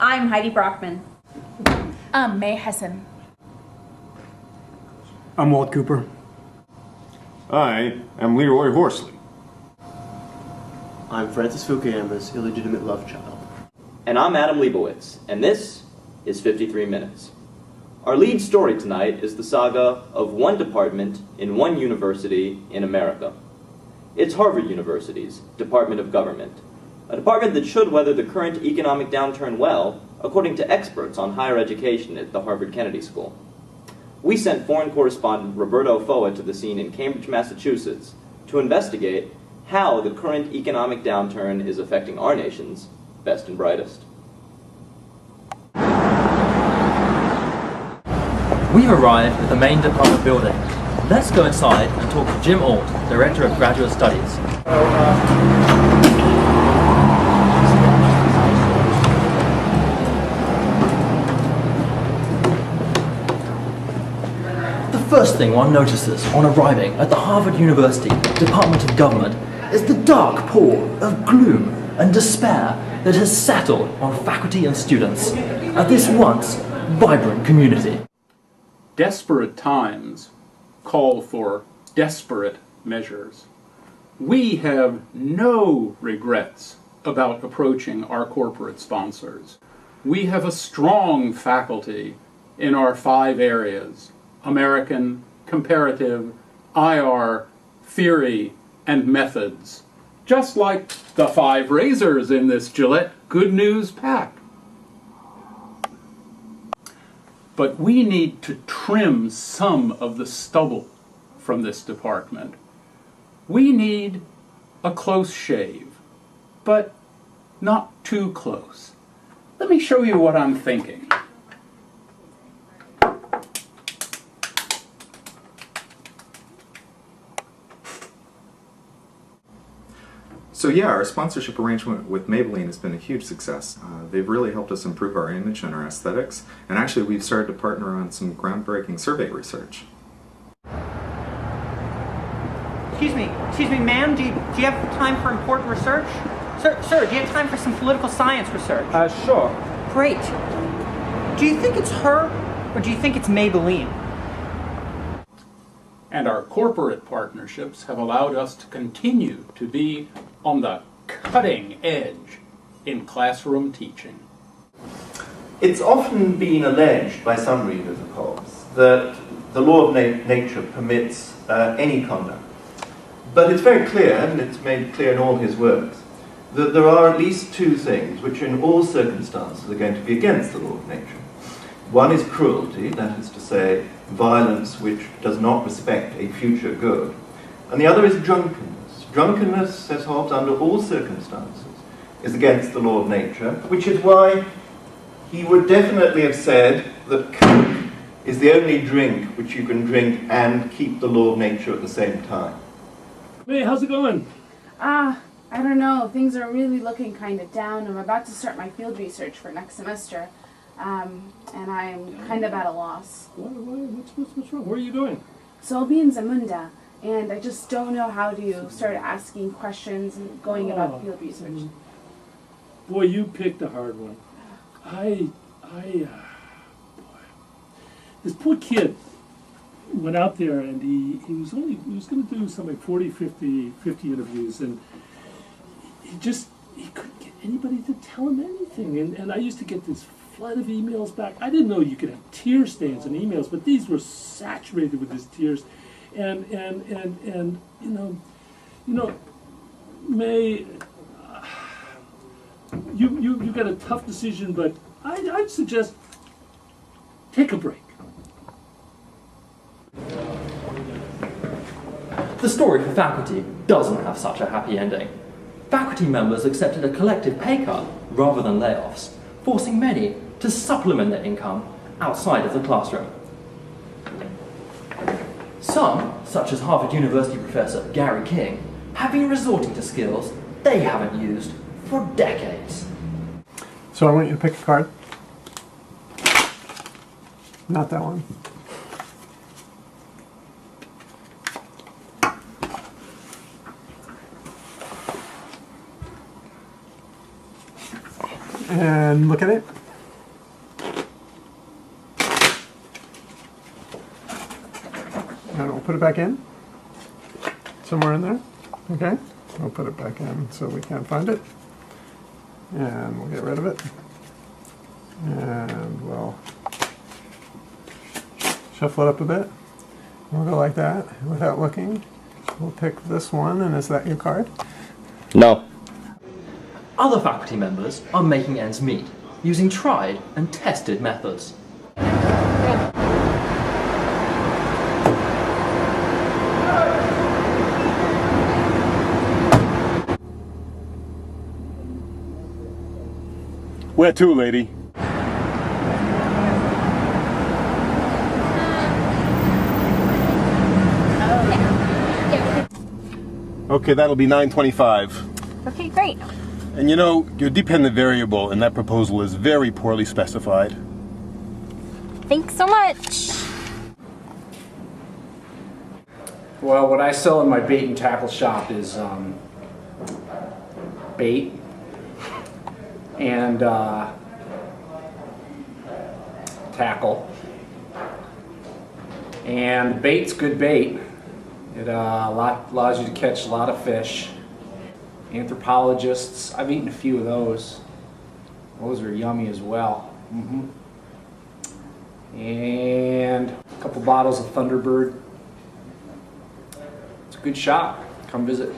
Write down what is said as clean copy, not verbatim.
I'm Heidi Brockman. I'm May Hessen. I'm Walt Cooper. I am Leroy Horsley. I'm Francis Fukuyama's illegitimate love child. And I'm Adam Leibowitz, and this is 53 Minutes. Our lead story tonight is the saga of one department in one university in America. It's Harvard University's Department of Government, a department that should weather the current economic downturn well, according to experts on higher education at the Harvard Kennedy School. We sent foreign correspondent Roberto Foa to the scene in Cambridge, Massachusetts, to investigate how the current economic downturn is affecting our nation's best and brightest. We've arrived at the main department building. Let's go inside and talk to Jim Alt, Director of Graduate Studies. The first thing one notices on arriving at the Harvard University Department of Government is the dark pall of gloom and despair that has settled on faculty and students at this once vibrant community. Desperate times call for desperate measures. We have no regrets about approaching our corporate sponsors. We have a strong faculty in our 5 areas: American, comparative, IR, theory, and methods. Just like the 5 razors in this Gillette Good News pack. But we need to trim some of the stubble from this department. We need a close shave, but not too close. Let me show you what I'm thinking. So yeah, our sponsorship arrangement with Maybelline has been a huge success. They've really helped us improve our image and our aesthetics, and actually we've started to partner on some groundbreaking survey research. Excuse me, ma'am, do you have time for important research? Sir, do you have time for some political science research? Sure. Great. Do you think it's her, or do you think it's Maybelline? And our corporate partnerships have allowed us to continue to be on the cutting edge in classroom teaching. It's often been alleged by some readers of Hobbes that the law of nature permits any conduct. But it's very clear, and it's made clear in all his works, that there are at least 2 things which in all circumstances are going to be against the law of nature. One is cruelty, that is to say, violence which does not respect a future good. And the other is drunkenness. Drunkenness, says Hobbes, under all circumstances, is against the law of nature, which is why he would definitely have said that Coke is the only drink which you can drink and keep the law of nature at the same time. Hey, how's it going? I don't know. Things are really looking kind of down. I'm about to start my field research for next semester, and I'm kind of at a loss. What's wrong? Where are you going? So I'll be in Zamunda, and I just don't know how to start asking questions and going about field research. Boy, you picked a hard one. Boy. This poor kid went out there and he was going to do something like 40, 50 interviews, and he couldn't get anybody to tell him anything. And I used to get this flood of emails back. I didn't know you could have tear stains in emails, but these were saturated with these tears. And you know, May, you got a tough decision, but I'd suggest take a break. The story for faculty doesn't have such a happy ending. Faculty members accepted a collective pay cut rather than layoffs, forcing many to supplement their income outside of the classroom. Some, such as Harvard University professor Gary King, have been resorting to skills they haven't used for decades. So I want you to pick a card. Not that one. And look at it. it back in? Somewhere in there? Okay. We'll put it back in so we can't find it. And we'll get rid of it. And we'll shuffle it up a bit. We'll go like that without looking. We'll pick this one, and is that your card? No. Other faculty members are making ends meet, using tried and tested methods. Where to, lady? Okay, that'll be 925. Okay, great. And you know, your dependent variable in that proposal is very poorly specified. Thanks so much. Well, what I sell in my bait and tackle shop is bait and tackle. And bait's good bait. It allows you to catch a lot of fish. Anthropologists, I've eaten a few of those. Those are yummy as well. And a couple bottles of Thunderbird. It's a good shop. Come visit.